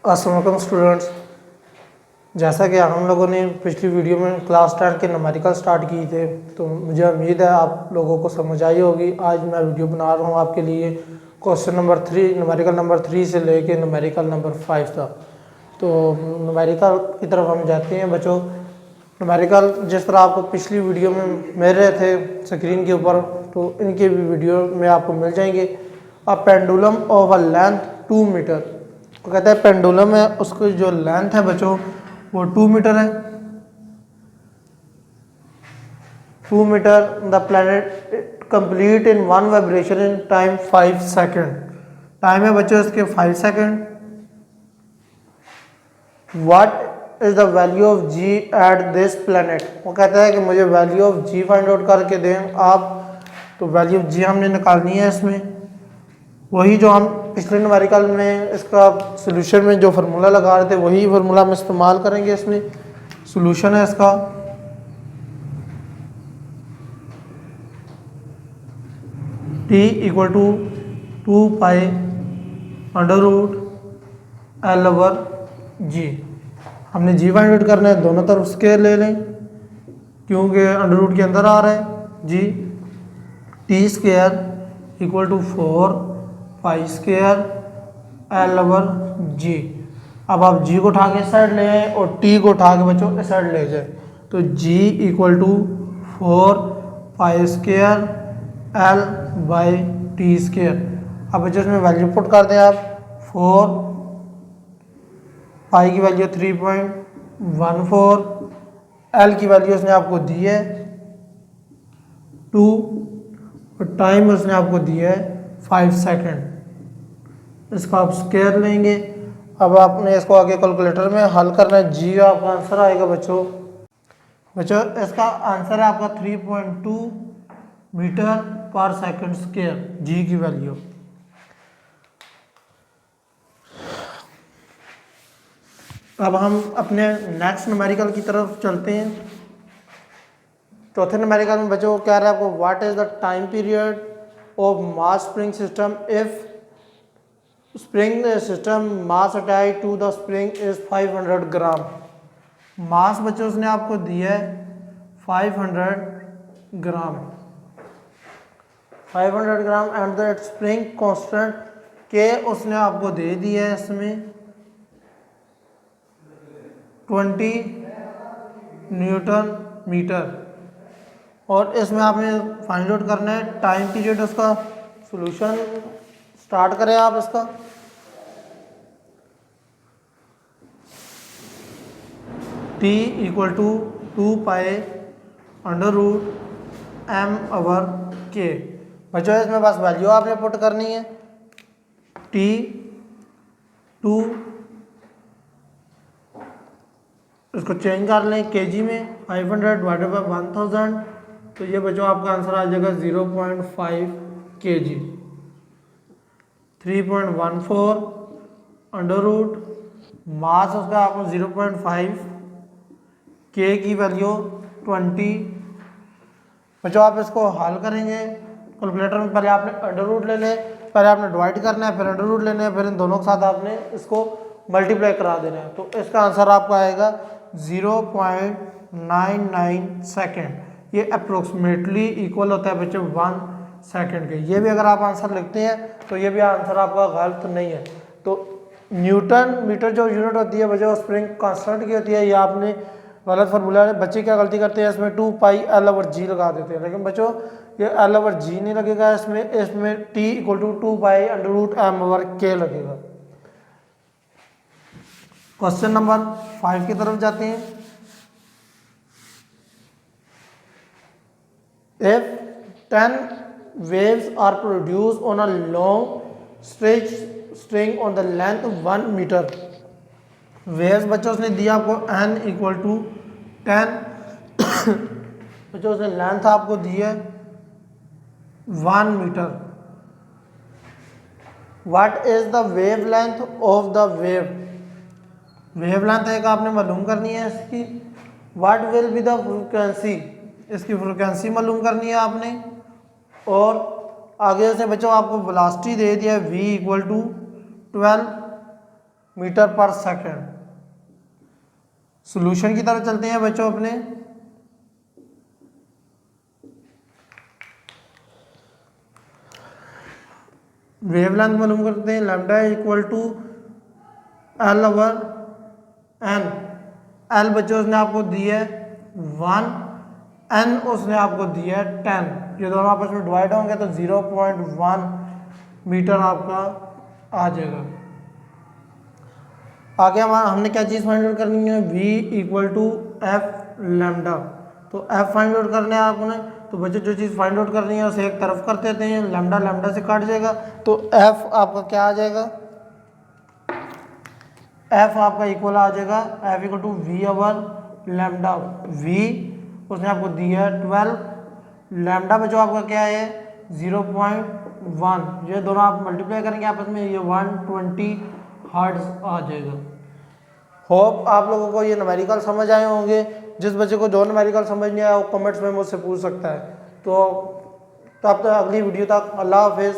अस्सलाम वालेकुम स्टूडेंट्स। जैसा कि हम लोगों ने पिछली वीडियो में क्लास 10 के न्यूमेरिकल स्टार्ट किए थे, तो मुझे उम्मीद है आप लोगों को समझ आई होगी। आज मैं वीडियो बना रहा हूँ आपके लिए क्वेश्चन नंबर 3, न्यूमेरिकल नंबर 3 से लेके न्यूमेरिकल नंबर 5 तक। तो न्यूमेरिकल की तरफ हम जाते हैं बच्चों। न्यूमेरिकल जिस तरह आपको पिछली वीडियो में मिल रहे थे स्क्रीन के ऊपर, तो इनके भी वीडियो में आपको मिल जाएंगे। A pendulum of a length 2 metre, तो कहता है पेंडुलम है, उसकी जो लेंथ है बच्चों वो 2 मीटर है। 2 metre the planet complete in one vibration in time 5 second. Time है बच्चों इसके 5 second. What is the value of g at this planet. वो कहता है कि मुझे value of g find out करके दें आप। तो वैल्यू ऑफ जी हमने निकालनी है इसमें, वही जो हम पिछले न्यूमेरिकल में इसका सोल्यूशन में जो फार्मूला लगा रहे थे वही फार्मूला हम इस्तेमाल करेंगे। इसमें सोल्यूशन है इसका t equal to 2 pi under root L over G. हमने जी फाइंड आउट करना है, दोनों तरफ स्केयर ले लें क्योंकि अंडर रूट के अंदर आ रहा है G. T square equal to 4 pi square L over G. अब आप जी को उठा के इस साइड ले आए और टी को उठा के बच्चों इस साइड ले जाए, तो G equal to 4 pi square L by T square. अब बच्चों इसमें वैल्यू पुट कर दें आप। 4 पाई की वैल्यू 3.14, एल की वैल्यू उसने आपको दी है 2 और टाइम उसने आपको दिया है 5 सेकेंड। इसको आप स्केयर लेंगे। अब आपने इसको आगे कैलकुलेटर में हल करना है। जी आपका आंसर आएगा बच्चों इसका आंसर है आपका 3.2 मीटर पर सेकंड स्क्वायर, जी की वैल्यू। अब हम अपने नेक्स्ट न्यूमेरिकल की तरफ चलते हैं। चौथे न्यूमेरिकल में बच्चों क्या रहा है आपको, what is the time period of mass spring system if spring system mass attach to the spring is 500 gram. Mass बच्चों उसने आपको दिया है 500 gram, 500 gram and the spring constant k उसने आपको दे दिया है इसमें 20 न्यूटन मीटर। और इसमें आपने फाइंड आउट करना है टाइम पीरियड। उसका सॉल्यूशन स्टार्ट करें आप इसका। t equal to 2 pi under root m over k. बच्चों इसमें बस वैल्यू आपने पुट करनी है। t 2 इसको चेंज कर लें केजी में, 500 डिवाइडेड बाई 1000, तो ये बच्चों आपका आंसर आ जाएगा 0.5 kg। 3.14 अंडर रूट मास उसका आपको 0.5, के की वैल्यू 20। बच्चों आप इसको हल करेंगे कैलकुलेटर में। पहले आपने अंडर रूट ले लें, पहले आपने डिवाइड करना है, फिर अंडर रूट लेना है, फिर इन दोनों के साथ आपने इसको मल्टीप्लाई करा देना है। तो इसका आंसर आपका आएगा 0.99 सेकेंड। ये अप्रोक्सीमेटली इक्वल होता है बच्चों 1 सेकेंड के। ये भी अगर आप आंसर लिखते हैं तो ये भी आंसर आपका गलत नहीं है। तो न्यूटन मीटर जो यूनिट होती है बच्चों स्प्रिंग कांस्टेंट की होती है, ये आपने गलत फार्मूला है। बच्चे क्या गलती करते हैं, इसमें 2 पाई एल ओवर जी लगा देते हैं, लेकिन बच्चों ये एल ओवर जी नहीं लगेगा इसमें T equal to 2 pi under root m over k लगेगा। क्वेश्चन नंबर 5 की तरफ जाते हैं। If 10 waves are produced on a long string on the length of 1 meter, waves बच्चों उसने दिया आपको n इक्वल टू 10, बच्चों उसने लेंथ आपको दी है 1 metre. What is the wavelength of the wave? Wavelength एक आपने मालूम करनी है इसकी। What will be the frequency, इसकी फ्रिक्वेंसी मालूम करनी है आपने। और आगे से बच्चों आपको वेलोसिटी दे दिया v इक्वल टू 12 मीटर पर सेकंड। सॉल्यूशन की तरफ चलते हैं बच्चों अपने। वेवलेंथ मालूम करते हैं, lambda equal to L over N. L बच्चों उसने आपको दी है 1, एन उसने आपको दिया है 10। ये दोनों आपस में डिवाइड होंगे तो 0.1 मीटर आपका आ जाएगा। आगे हमने क्या चीज़ फाइंड आउट करनी है, v equal to F lambda. तो एफ फाइंड आउट करने हैं आपने, तो बच्चों जो चीज़ फाइंड आउट करनी है उसे एक तरफ कर देते हैं, लैम्डा लैम्डा से काट जाएगा, तो एफ आपका क्या आ जाएगा, एफ आपका इक्वल आ जाएगा F equal to V over lambda. V उसने आपको दिया है 12, लैम्डा में जो आपका क्या है 0.1, ये दोनों आप मल्टीप्लाई करेंगे आपस में, ये 120 हर्ट्ज आ जाएगा। होप आप लोगों को ये न्यूमेरिकल समझ आए होंगे। जिस बच्चे को जो न्यूमेरिकल समझ नहीं आया वो कमेंट्स में मुझसे पूछ सकता है। तो अब तक अगली वीडियो तक अल्लाह हाफिज़।